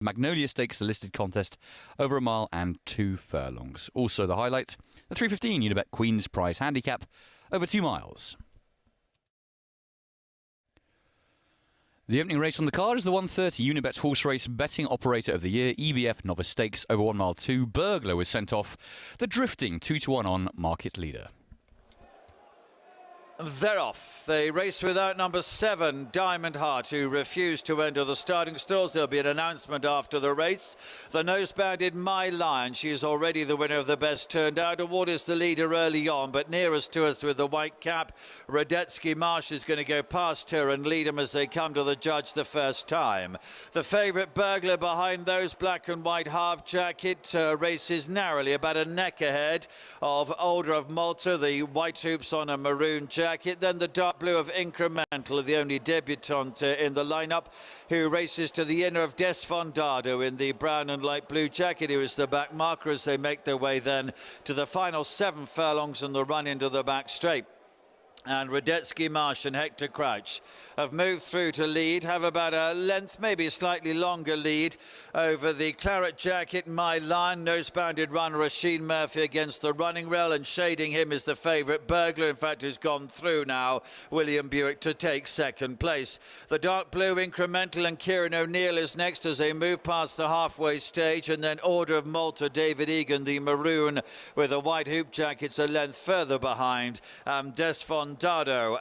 Magnolia Stakes, a listed contest over a mile and 2 furlongs. Also the highlight, the 3:15 Unibet Queen's Prize Handicap over 2 miles. The opening race on the card is the 1:30 Unibet Horse Race Betting Operator of the Year, EBF Novice Stakes over 1 mile 2. Burglar was sent off. The drifting 2-1 on Market Leader. They're off. They race without number 7, Diamond Heart, who refused to enter the starting stalls. There'll be an announcement after the race. The nose-banded My Lion. She is already the winner of the Best Turned Out Award, is the leader early on, but nearest to us with the white cap, Radetzky Marsh is going to go past her and lead them as they come to the judge the first time. The favourite Burglar behind those, black and white half jacket, races narrowly, about a neck ahead of Older of Malta, the white hoops on a maroon jacket. Then the dark blue of Incremental, the only debutante in the lineup, who races to the inner of Desfondado in the brown and light blue jacket, who is the back marker as they make their way then to the final 7 furlongs and the run into the back straight. And Radetzky Marsh and Hector Crouch have moved through to lead, have about a length, maybe a slightly longer lead over the claret jacket My Lion. Nose-banded runner Rasheen Murphy against the running rail, and shading him is the favourite Burglar, in fact, who's gone through now, William Buick, to take second place. The dark blue Incremental and Kieran O'Neill is next as they move past the halfway stage, and then Order of Malta, David Egan, the maroon with the white hoop jackets, a length further behind. Desfondado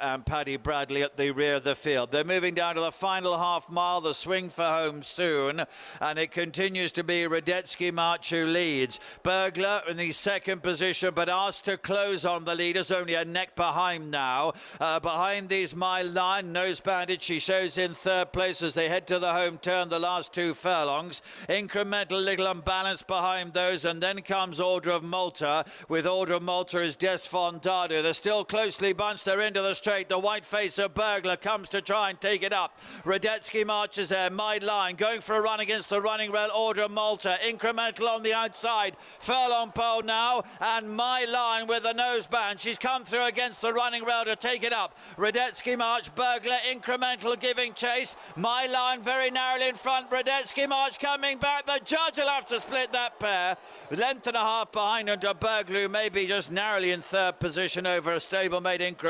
and Paddy Bradley at the rear of the field. They're moving down to the final half mile, the swing for home soon, and it continues to be Radetzky March who leads. Burglar in the second position, but asked to close on the leaders, only a neck behind now. Behind these My Lion, nose-banded, she shows in third place as they head to the home turn, the last 2 furlongs. Incremental, little unbalanced behind those, and then comes Order of Malta. With Order of Malta is Desfondado. They're still closely bunched. They're into the straight. The white face of Burglar comes to try and take it up. Radetzky marches there. My Lion going for a run against the running rail. Order of Malta. Incremental on the outside. Furlong pole now. And My Lion with the noseband. She's come through against the running rail to take it up. Radetzky March, Burglar, Incremental giving chase. My Lion very narrowly in front. Radetzky March coming back. The judge will have to split that pair. Length and a half behind under Burglar, who may be just narrowly in third position over a stablemate Incremental.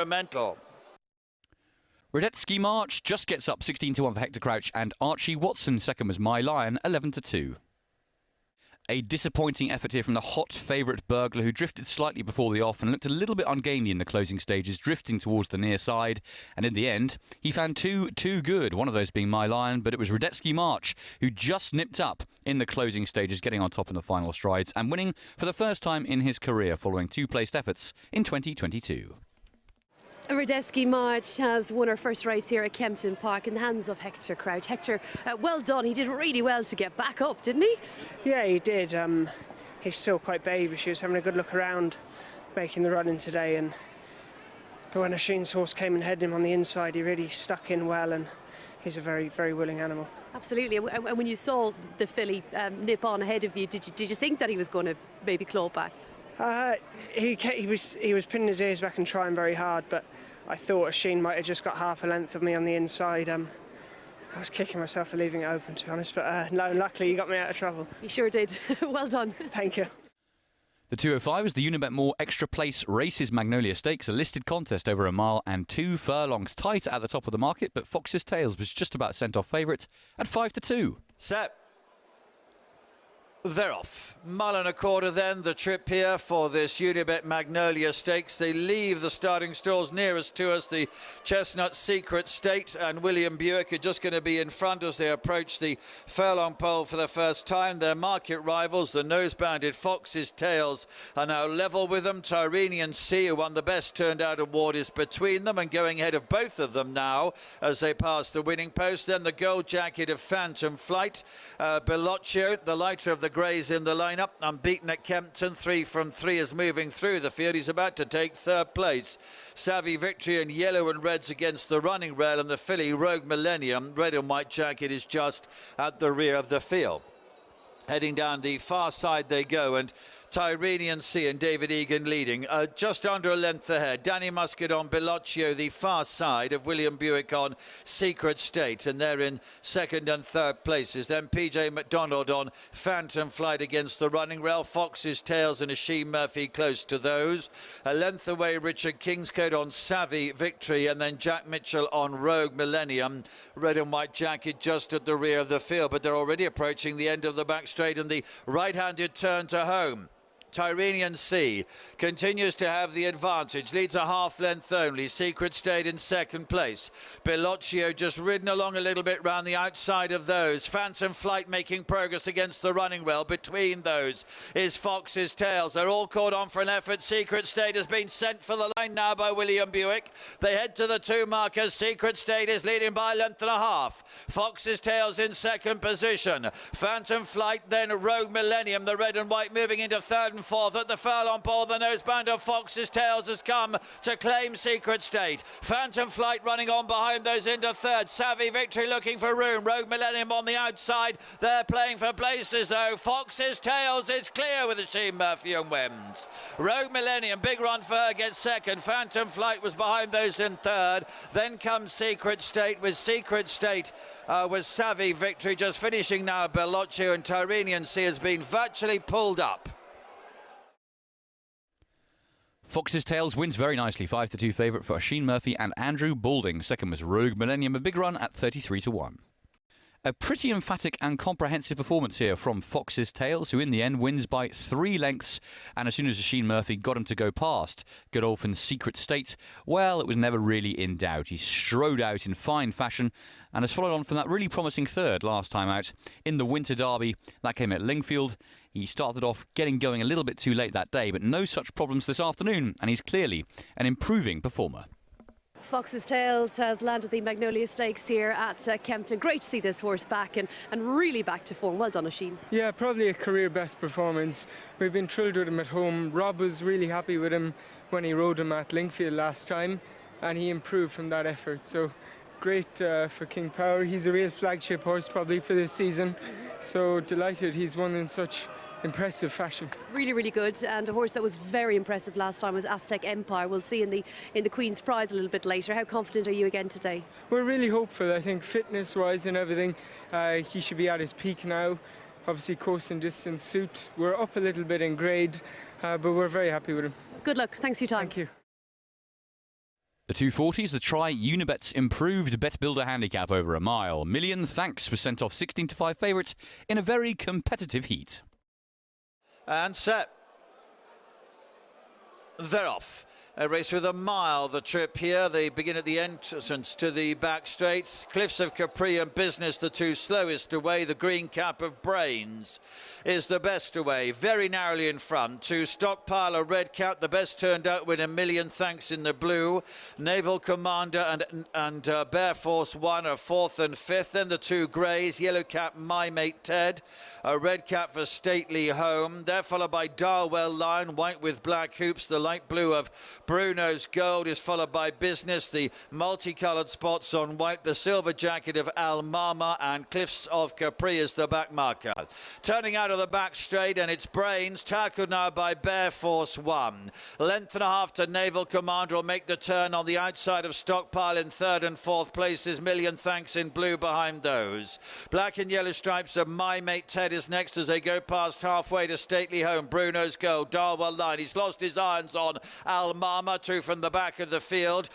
Radetzky March just gets up 16-1 for Hector Crouch, and Archie Watson second was My Lion, 11-2. A disappointing effort here from the hot favourite Burglar, who drifted slightly before the off and looked a little bit ungainly in the closing stages, drifting towards the near side. And in the end, he found two too good, one of those being My Lion, but it was Radetzky March who just nipped up in the closing stages, getting on top in the final strides and winning for the first time in his career following 2 placed efforts in 2022. Radetzky March has won her first race here at Kempton Park in the hands of Hector Crouch. Hector, well done. He did really well to get back up, didn't he? Yeah, he did. He's still quite baby. She was having a good look around, making the run in today. But when Asheen's horse came and headed him on the inside, he really stuck in well, and he's a very, very willing animal. Absolutely. And when you saw the filly nip on ahead of you, did you think that he was going to maybe claw back? He was pinning his ears back and trying very hard, but I thought Asheen might have just got half a length of me on the inside. I was kicking myself for leaving it open, to be honest, but no, luckily he got me out of trouble. You sure did. Well done. Thank you. The 205 is the Unibet More Extra Place Races Magnolia Stakes, a listed contest over a mile and 2 furlongs. Tight at the top of the market, but Fox's Tails was just about sent off favourite at 5-2. Set. They're off. Mile and a quarter then, the trip here for this Unibet Magnolia Stakes. They leave the starting stalls nearest to us, the Chestnut Secret State, and William Buick are just going to be in front as they approach the furlong pole for the first time. Their market rivals, the nose-banded Fox's Tails, are now level with them. Tyrenian Sea, who won the Best Turned Out Award, is between them and going ahead of both of them now as they pass the winning post. Then the gold jacket of Phantom Flight. Bellocchio, the lighter of the greys in the lineup, unbeaten at Kempton. 3 from 3 is moving through the field. He's about to take third place. Savvy Victory in yellow and reds against the running rail, and the filly Rogue Millennium, red and white jacket, is just at the rear of the field. Heading down the far side they go, and Tyrrhenian C and David Egan leading, just under a length ahead. Danny Muscat on Bellocchio, the far side of William Buick on Secret State, and they're in second and third places. Then PJ McDonald on Phantom Flight against the running rail. Fox's Tails and Asheen Murphy close to those. A length away, Richard Kingscote on Savvy Victory, and then Jack Mitchell on Rogue Millennium. Red and white jacket just at the rear of the field, but they're already approaching the end of the back straight and the right-handed turn to home. Tyrrhenian C continues to have the advantage, leads a half length only. Secret State in second place. Bellocchio just ridden along a little bit round the outside of those. Phantom Flight making progress against the running rail. Between those is Fox's Tails. They're all caught on for an effort. Secret State has been sent for the line now by William Buick. They head to the 2 markers. Secret State is leading by a length and a half. Fox's Tails in second position. Phantom Flight, then Rogue Millennium, the red and white moving into third and fourth. At the furlong pole, the noseband of Fox's Tails has come to claim Secret State. Phantom Flight running on behind those into third. Savvy Victory looking for room. Rogue Millennium on the outside. They're playing for places though. Fox's Tails is clear with Asheen Murphy and Wims. Rogue Millennium, big run for her, gets second. Phantom Flight was behind those in third. Then comes Secret State with Savvy Victory just finishing now. Bellocchio and Tyrrhenian C has been virtually pulled up. Fox's Tails wins very nicely, 5-2 favourite for Asheen Murphy and Andrew Balding. Second was Rogue Millennium, a big run at 33-1. A pretty emphatic and comprehensive performance here from Fox's Tails, who in the end wins by 3 lengths. And as soon as Asheen Murphy got him to go past Godolphin's Secret State, well, it was never really in doubt. He strode out in fine fashion and has followed on from that really promising third last time out in the Winter Derby. That came at Lingfield. He started off getting going a little bit too late that day, but no such problems this afternoon, and he's clearly an improving performer. Fox's Tails has landed the Magnolia Stakes here at Kempton. Great to see this horse back and really back to form. Well done, Asheen. Yeah, probably a career best performance. We've been thrilled with him at home. Rob was really happy with him when he rode him at Lingfield last time, and he improved from that effort. So great for King Power. He's a real flagship horse probably for this season. So delighted he's won in such impressive fashion. Really, really good. And a horse that was very impressive last time was Aztec Empire. We'll see in the Queen's Prize a little bit later. How confident are you again today? We're really hopeful. I think fitness-wise and everything, he should be at his peak now. Obviously, course and distance suit. We're up a little bit in grade, but we're very happy with him. Good luck. Thanks for your time. Thank you. The 240s, the Try Unibet's improved bet builder handicap over a mile. Million Thanks was sent off 16-5 favourites in a very competitive heat. And set. They're off. A race with a mile, the trip here. They begin at the entrance to the back straight. Cliffs of Capri and Business, the 2 slowest away. The green cap of Brains is the best away, very narrowly in front. To Stockpile, a red cap, the best turned out with A Million Thanks in the blue. Naval Commander and Bear Force 1 are 4th and 5th. Then the 2 greys, yellow cap, My Mate Ted. A red cap for Stately Home. They're followed by Darwell Lion, white with black hoops. The light blue of Bruno's Gold is followed by Business. The multicoloured spots on white. The silver jacket of Al Mama and Cliffs of Capri is the back marker. Turning out of the back straight, and it's Brains, tackled now by Bear Force 1. Length and a half to Naval Commander will make the turn on the outside of Stockpile in 3rd and 4th places. Million Thanks in blue behind those. Black and yellow stripes of My Mate Ted is next as they go past halfway to Stately Home. Bruno's Gold, Darwell Line. He's lost his irons on Al Mama, 2 from the back of the field.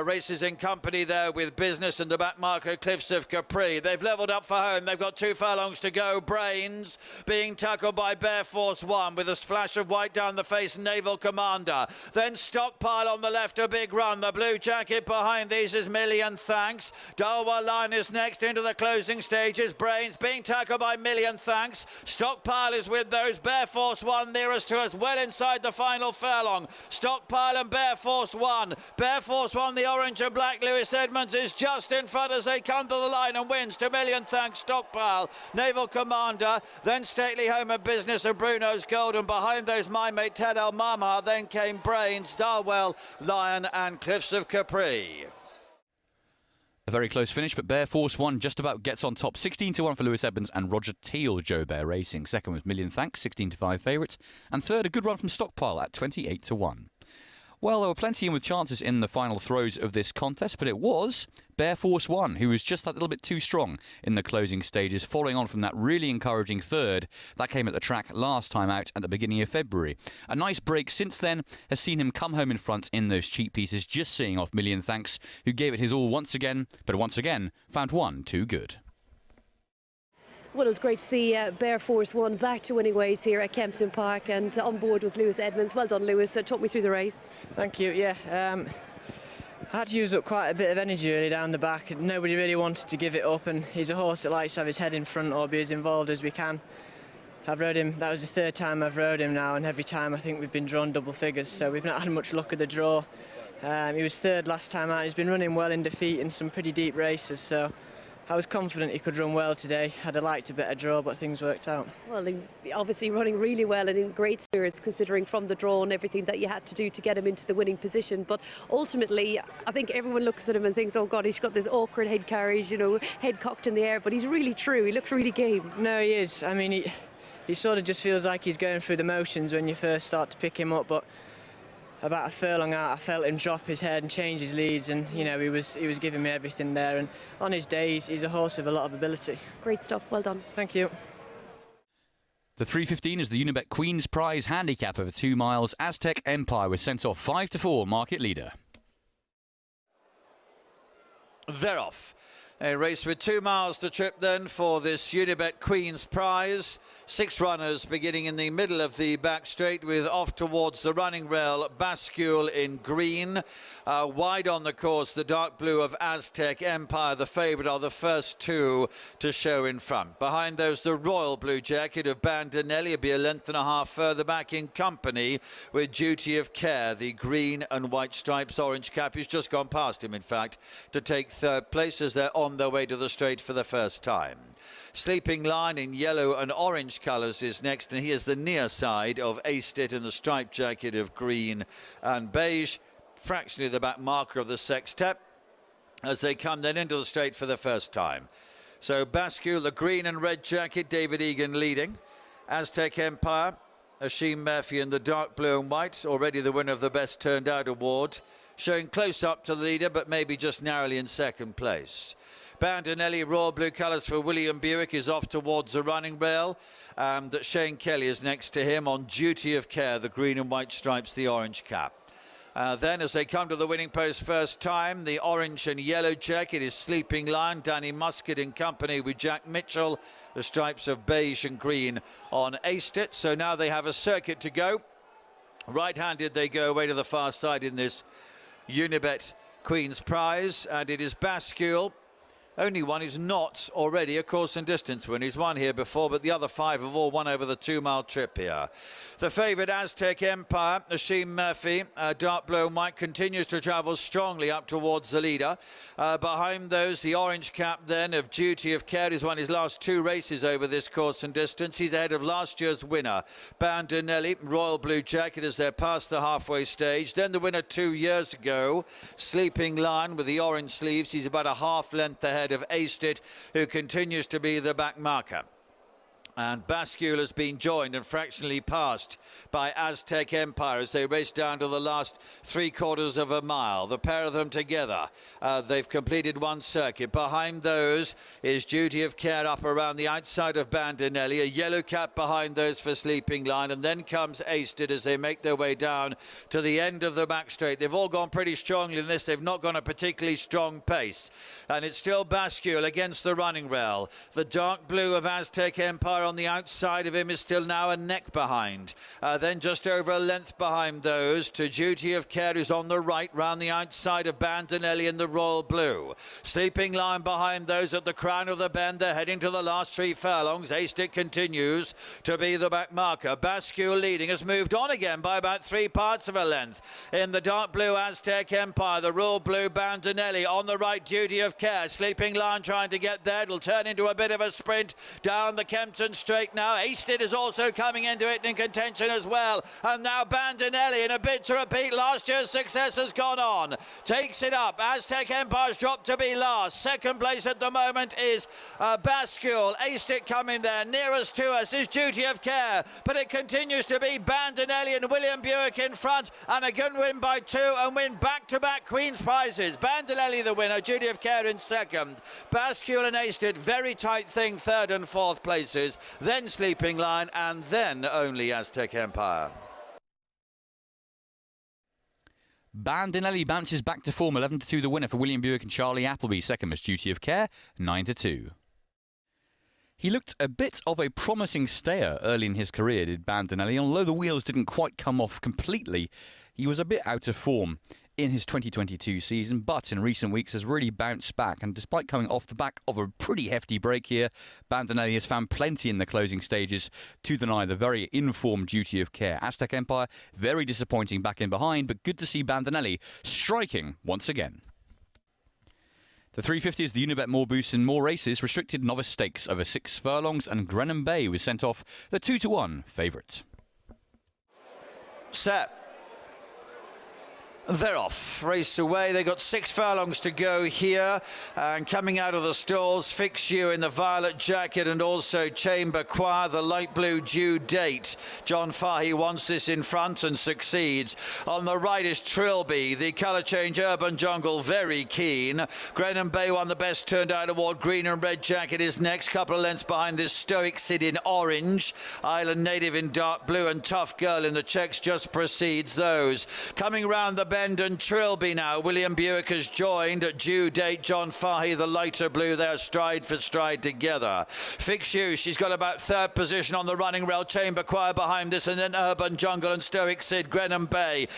Races in company there with Business and the back marker Cliffs of Capri. They've levelled up for home. They've got 2 furlongs to go. Brains being tackled by Bear Force 1 with a splash of white down the face. Naval Commander. Then Stockpile on the left, a big run. The blue jacket behind these is Million Thanks. Darwell Line is next into the closing stages. Brains being tackled by Million Thanks. Stockpile is with those. Bear Force 1 nearest to us, well inside the final furlong. Stockpile and Bear Force 1. Bear Force 1, the orange and black. Lewis Edmonds is just in front as they come to the line and wins to Million Thanks. Stockpile, Naval Commander, then Stately Home of Business and Bruno's Gold, and behind those My Mate Ted Al Mama. Then came Brains, Darwell Lion and Cliffs of Capri. A very close finish, but Bear Force 1 just about gets on top. 16-1 for Lewis Evans and Roger Teal, Joe Bear Racing. Second was Million Thanks, 16-5 favourite. And third, a good run from Stockpile at 28-1. Well, there were plenty in with chances in the final throws of this contest, but it was Bear Force 1 who was just that little bit too strong in the closing stages, following on from that really encouraging third that came at the track last time out at the beginning of February. A nice break since then has seen him come home in front in those cheap pieces, just seeing off Million Thanks, who gave it his all once again, but once again found one too good. Well, it was great to see Bear Force 1 back to winning ways here at Kempton Park, and on board was Lewis Edmonds. Well done, Lewis. Talk me through the race. Thank you. Yeah, I had to use up quite a bit of energy really down the back. Nobody really wanted to give it up, and he's a horse that likes to have his head in front or be as involved as we can. I've rode him, that was the third time I've rode him now, and every time I think we've been drawn double figures, so we've not had much luck with the draw. He was third last time out. He's been running well in defeat in some pretty deep races, so I was confident he could run well today. I'd have liked a better draw, but things worked out. Well, obviously running really well and in great spirits, considering from the draw and everything that you had to do to get him into the winning position. But ultimately, I think everyone looks at him and thinks, oh God, he's got this awkward head carriage, you know, head cocked in the air, but he's really true. He looks really game. No, he is. I mean, he sort of just feels like he's going through the motions when you first start to pick him up, but about a furlong out, I felt him drop his head and change his leads, and you know he was giving me everything there. And on his day, he's a horse with a lot of ability. Great stuff. Well done. Thank you. The 3:15 is the Unibet Queen's Prize handicap over 2 miles. Aztec Empire was sent off 5-4, market leader. They're off. A race with 2 miles to trip then for this Unibet Queen's Prize. 6 runners beginning in the middle of the back straight, with off towards the running rail Bascule in green. Wide on the course, the dark blue of Aztec Empire, the favourite, are the first two to show in front. Behind those, the royal blue jacket of Bandinelli will be a length and a half further back in company with Duty of Care, the green and white stripes, orange cap. He's just gone past him, in fact, to take third place as they're on their way to the straight for the first time. Sleeping Line in yellow and orange colours is next, and he is the near side of Aced in the striped jacket of green and beige, fractionally the back marker of the sextet, as they come then into the straight for the first time. So Bascule, the green and red jacket, David Egan leading. Aztec Empire, Ashim Murphy in the dark blue and white, already the winner of the Best Turned Out award, showing close up to the leader, but maybe just narrowly in second place. Bandinelli, royal blue colours for William Buick, is off towards the running rail. Shane Kelly is next to him on Duty of Care, the green and white stripes, the orange cap. Then, as they come to the winning post first time, the orange and yellow jacket is Sleeping Lion, Danny Muscat in company with Jack Mitchell, the stripes of beige and green on Aced. So now they have a circuit to go. Right-handed they go away to the far side in this Unibet Queen's Prize, and it is Bascule. Only one is not already a course and distance winner. He's won here before, but the other 5 have all won over the 2 mile trip here. The favourite Aztec Empire, Ashim Murphy, dark blue and white, continues to travel strongly up towards the leader. Behind those, the orange cap then of Duty of Care. He's won his last 2 races over this course and distance. He's ahead of last year's winner, Bandinelli, royal blue jacket, as they're past the halfway stage. Then the winner 2 years ago, Sleeping Lion with the orange sleeves. He's about a half length ahead of Aced, who continues to be the back marker. And Bascule has been joined and fractionally passed by Aztec Empire as they race down to the last 3/4 of a mile. The pair of them together, they've completed one circuit. Behind those is Duty of Care up around the outside of Bandinelli, a yellow cap behind those for Sleeping Line, and then comes Aced as they make their way down to the end of the back straight. They've all gone pretty strongly in this. They've not gone a particularly strong pace, and it's still Bascule against the running rail. The dark blue of Aztec Empire on the outside of him is still now a neck behind. Then just over a length behind those to Duty of Care, who's on the right round the outside of Bandinelli in the royal blue. Sleeping Lion behind those at the crown of the bend. They're heading to the last 3 furlongs. Aced continues to be the back marker. Bascule leading, has moved on again by about 3 parts of a length. In the dark blue Aztec Empire, the royal blue Bandinelli on the right, Duty of Care. Sleeping Lion trying to get there. It'll turn into a bit of a sprint down the Kempton 7 straight now. Hasted is also coming into it in contention as well. And now Bandinelli, in a bid to repeat last year's success, has gone on. Takes it up. Aztec Empire's dropped to be last. Second place at the moment is Bascule. Hasted coming there. Nearest to us is Duty of Care. But it continues to be Bandinelli and William Buick in front. And a good win by 2 and win back-to-back Queen's prizes. Bandinelli the winner. Duty of Care in second. Bascule and Hasted, very tight thing, 3rd and 4th places. Then Sleeping Lion and then only Aztec Empire. Bandinelli bounces back to form, 11-2 the winner for William Buick and Charlie Appleby. Second was Duty of Care, 9-2. He looked a bit of a promising stayer early in his career, did Bandinelli. Although the wheels didn't quite come off completely, he was a bit out of form in his 2022 season, but in recent weeks has really bounced back, and despite coming off the back of a pretty hefty break here, Bandinelli has found plenty in the closing stages to deny the very informed Duty of Care. Aztec Empire, very disappointing back in behind, but good to see Bandinelli striking once again. The 350 is the Unibet more boosts and more races, restricted novice stakes over 6 furlongs, and Grenham Bay was sent off the 2-1 favourite. Set. They're off. Race away. They got 6 furlongs to go here. And coming out of the stalls, Fix You in the violet jacket and also Chamber Choir, the light blue Due Date. John Fahey wants this in front and succeeds. On the right is Trilby, the colour change Urban Jungle, very keen. Grenham Bay won the best turned out award. Green and red jacket is next. Couple of lengths behind this Stoic Sid in orange. Island Native in dark blue and Tough Girl in the checks just precedes those. Coming round the bend and Trilby now. William Buick has joined. Due Date, John Fahey, the lighter blue there, stride for stride together. Fix You, she's got about 3rd position on the running rail. Chamber Choir behind this, and then Urban Jungle and Stoic Sid. Grenham Bay,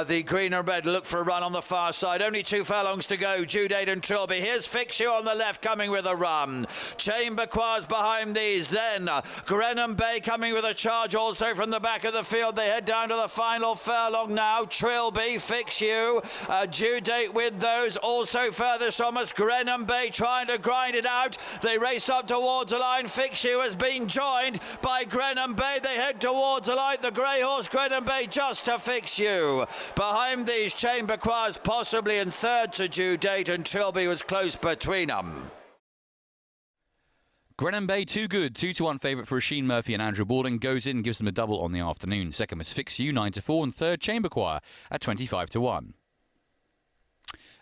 the green and red look for a run on the far side. Only 2 furlongs to go. Due Date and Trilby. Here's Fix You on the left coming with a run. Chamber Choir's behind these. Then Grenham Bay coming with a charge also from the back of the field. They head down to the final furlong now. Trilby, Fix You, Due Date with those. Also furthest from us, Grenham Bay trying to grind it out. They race up towards the line. Fix You has been joined by Grenham Bay. They head towards the line. The grey horse Grenham Bay just to Fix You. Behind these, Chamber Choirs possibly in 3rd to Due Date, and Trilby was close between them. Grenham Bay too good, 2-1 favourite for Oisin Murphy and Andrew Balding. Goes in, gives them a double on the afternoon. Second was Fix You, 9-4, and third Chamber Choir at 25-1.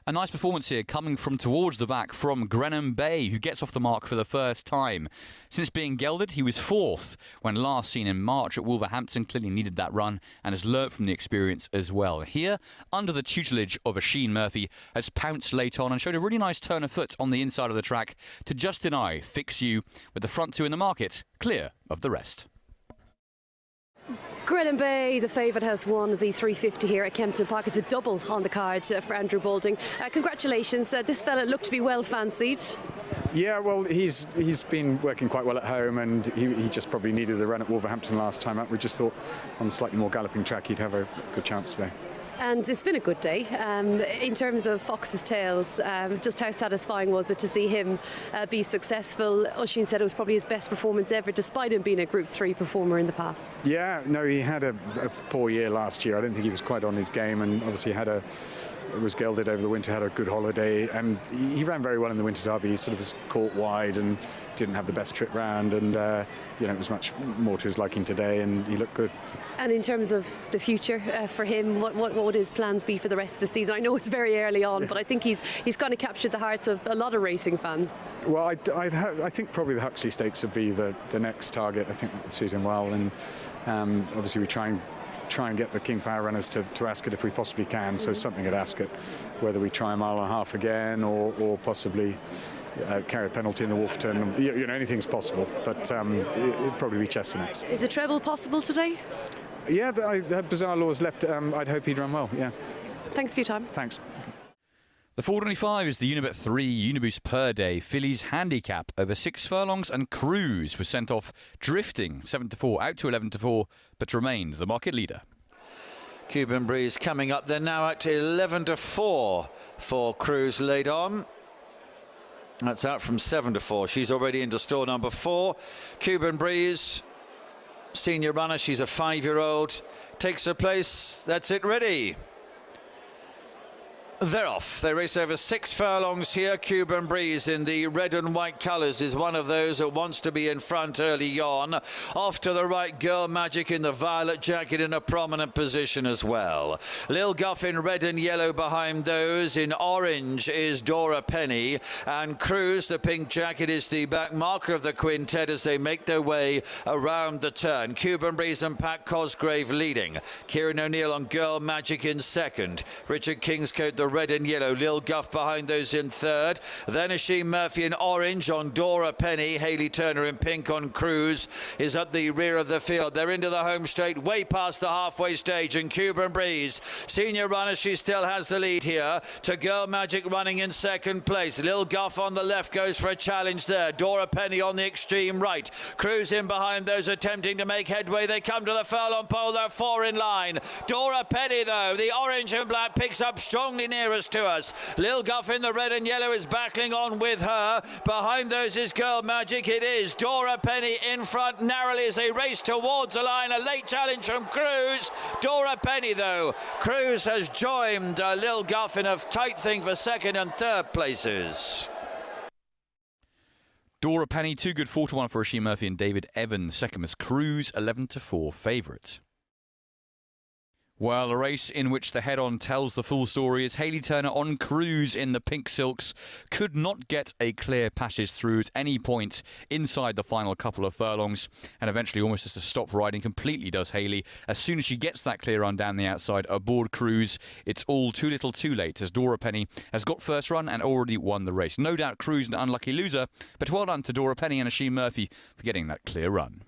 A nice performance here coming from towards the back from Grenham Bay, who gets off the mark for the first time. Since being gelded, he was 4th when last seen in March at Wolverhampton. Clearly needed that run and has learnt from the experience as well. Here, under the tutelage of Oisin Murphy, has pounced late on and showed a really nice turn of foot on the inside of the track to just deny Fix You, with the front 2 in the market clear of the rest. Grenham Bay, the favourite, has won the 350 here at Kempton Park. It's a double on the card for Andrew Balding. Congratulations. This fella looked to be well fancied. Yeah, well, he's been working quite well at home, and he just probably needed the run at Wolverhampton last time out. We just thought on the slightly more galloping track he'd have a good chance today. And it's been a good day. In terms of Fox's Tales, just how satisfying was it to see him be successful? Oisin said it was probably his best performance ever, despite him being a Group 3 performer in the past. Yeah, no, he had a poor year last year. I don't think he was quite on his game, and obviously was gelded over the winter, had a good holiday, and he ran very well in the Winter Derby. He sort of was caught wide and didn't have the best trip round, and it was much more to his liking today, and he looked good. And in terms of the future for him, what would his plans be for the rest of the season? I know it's very early on, but I think he's kind of captured the hearts of a lot of racing fans. Well, I think probably the Huxley Stakes would be the next target. I think that would suit him well, and obviously we try and get the King Power runners to Ascot if we possibly can. So something at Ascot, whether we try a mile and a half again or possibly carry a penalty in the Wolferton. Anything's possible, but it'd probably be Chester next. Is a treble possible today? Yeah, but I had bizarre laws left. I'd hope he'd run well, yeah. Thanks for your time. Thanks. The 425 is the Unibet 3 Uniboost per day fillies handicap over 6 furlongs, and Cruise was sent off drifting 7-4 out to 11-4, but remained the market leader. Cuban Breeze coming up. They're now at 11-4 for Cruise laid on. That's out from 7 to 4. She's already into stall number 4. Cuban Breeze, senior runner. She's a 5-year-old. Takes her place. That's it, ready. They're off. They race over 6 furlongs here. Cuban Breeze in the red and white colours is one of those that wants to be in front early on. Off to the right, Girl Magic in the violet jacket in a prominent position as well. Lil Guff in red and yellow behind those. In orange is Dora Penny. And Cruz, the pink jacket, is the back marker of the quintet as they make their way around the turn. Cuban Breeze and Pat Cosgrave leading. Kieran O'Neill on Girl Magic in second. Richard Kingscote, the red and yellow. Lil Guff behind those in third. Then Asheen Murphy in orange on Dora Penny. Hayley Turner in pink on Cruz is at the rear of the field. They're into the home straight, way past the halfway stage. And Cuban Breeze, senior runner, she still has the lead here. To Girl Magic running in second place. Lil Guff on the left goes for a challenge there. Dora Penny on the extreme right. Cruz in behind those attempting to make headway. They come to the furlong pole. There are 4 in line. Dora Penny, though, the orange and black, picks up strongly nearest to us. Lil Guff in the red and yellow is battling on with her. Behind those is Girl Magic. It is Dora Penny in front narrowly as they race towards the line. A late challenge from Cruz. Dora Penny, though. Cruz has joined Lil Guff in a tight thing for second and third places. Dora Penny, 2 good, 4 to 1 for Asheen Murphy and David Evans. Second was Cruz, 11 to 4 favourite. Well, a race in which the head-on tells the full story is Hayley Turner on Cruz in the pink silks. Could not get a clear passage through at any point inside the final couple of furlongs, and eventually almost has to stop riding completely, does Hayley. As soon as she gets that clear run down the outside aboard Cruz, it's all too little too late, as Dora Penny has got first run and already won the race. No doubt Cruz an unlucky loser, but well done to Dora Penny and Asheen Murphy for getting that clear run.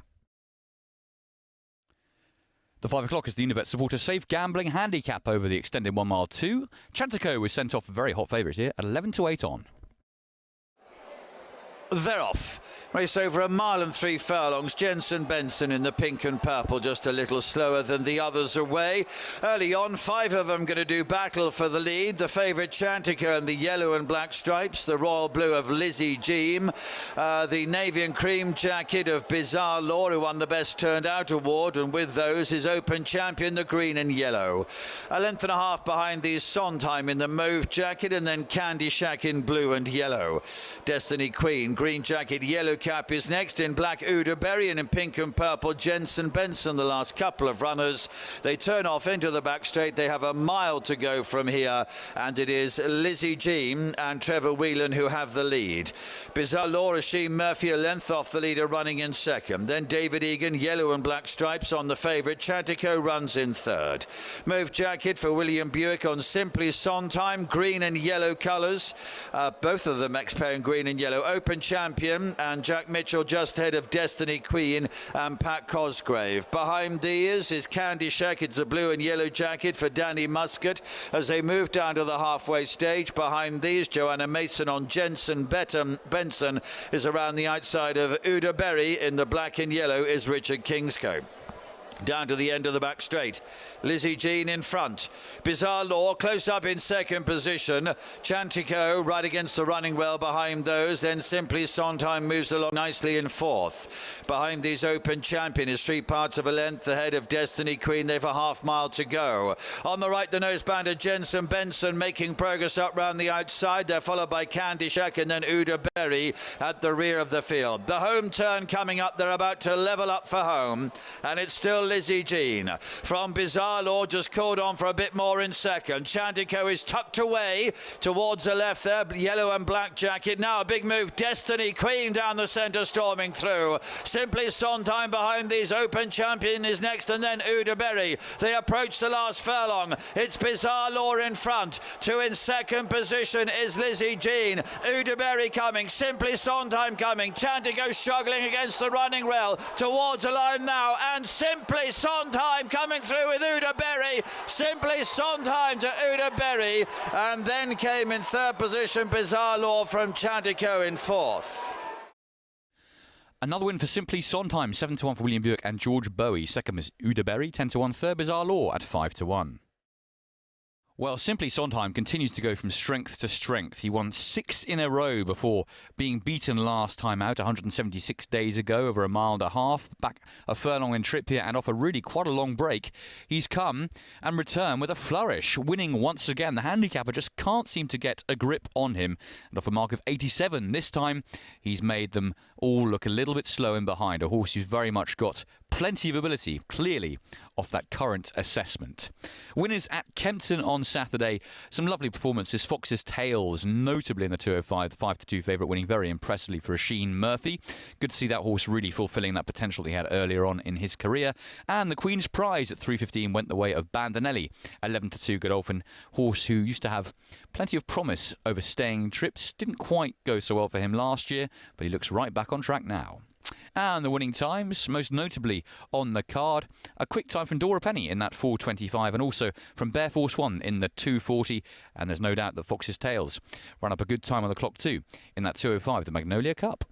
The 5 o'clock is the Unibet supporter safe gambling handicap over the extended 1 mile 2. Chantico was sent off a very hot favourite here at 11 to 8 on. They're off. Race over 1 mile and 3 furlongs. Jensen Benson in the pink and purple, just a little slower than the others away. Early on, 5 of them going to do battle for the lead. The favourite Chantico in the yellow and black stripes. The royal blue of Lizzie Jean. The navy and cream jacket of Bizarre Law, who won the Best Turned Out award. And with those is Open Champion, the green and yellow. A length and a half behind these Sondheim in the mauve jacket, and then Candy Shack in blue and yellow. Destiny Queen, green jacket, yellow cap is next. In black, Uda Berry, and in pink and purple, Jensen Benson, the last couple of runners. They turn off into the back straight. They have 1 mile to go from here, and it is Lizzie Jean and Trevor Whelan who have the lead. Bizarre Law, Asheen Murphy a length off the leader, running in second. Then David Egan, yellow and black stripes on the favourite. Chantico runs in third. Mauve jacket for William Buick on Simply Sondheim, green and yellow colours. Both of them ex-pair in green and yellow. Open Champion and Jack Mitchell just ahead of Destiny Queen and Pat Cosgrave. Behind these is Candy Shack. It's a blue and yellow jacket for Danny Muscat as they move down to the halfway stage. Behind these, Joanna Mason on Jensen Benson is around the outside of Uda Berry. In the black and yellow is Richard Kingscote. Down to the end of the back straight, Lizzie Jean in front. Bizarre Law close up in second position. Chantico right against the running well behind those. Then Simply Sondheim moves along nicely in fourth. Behind these, Open Champion is 3 parts of a length ahead of Destiny Queen. They've a half mile to go. On the right, the nosebounder Jensen Benson making progress up round the outside. They're followed by Candy Shack and then Uda Berry at the rear of the field. The home turn coming up. They're about to level up for home, and it's still Lizzie Jean. From Bizarre Law, just called on for a bit more in second. Chantico is tucked away towards the left there, yellow and black jacket. Now a big move, Destiny Queen down the centre, storming through. Simply Sondheim behind these. Open Champion is next, and then Uda Berry. They approach the last furlong. It's Bizarre Law in front. 2 in second position is Lizzie Jean. Uda Berry coming, Simply Sondheim coming. Chantico struggling against the running rail towards the line now, and Simply Sondheim coming through with Uda Berry. Simply Sondheim to Uda Berry, and then came in third position Bizarre Law from Chantico in fourth. Another win for Simply Sondheim, 7 to 1 for William Buick and George Bowie. Second was Uda Berry, 10 to 1. Third, Bizarre Law at 5 to 1. Well, Simply Sondheim continues to go from strength to strength. He won 6 in a row before being beaten last time out 176 days ago over a mile and a half, back a furlong in trip here and off a really quite a long break. He's come and returned with a flourish, winning once again. The handicapper just can't seem to get a grip on him. And off a mark of 87 this time, he's made them all look a little bit slow in behind. A horse who's very much got plenty of ability, clearly, off that current assessment. Winners at Kempton on Saturday. Some lovely performances. Fox's Tails, notably in the 205, the 5-2 favourite, winning very impressively for Oisin Murphy. Good to see that horse really fulfilling that potential he had earlier on in his career. And the Queen's Prize at 3:15 went the way of Bandinelli, 11-2 Godolphin, horse who used to have plenty of promise over staying trips. Didn't quite go so well for him last year, but he looks right back on track now. And the winning times, most notably on the card, a quick time from Dora Penny in that 4:25, and also from Bear Force One in the 2:40. And there's no doubt that Fox's Tails ran up a good time on the clock too in that 2:05, the Magnolia Cup.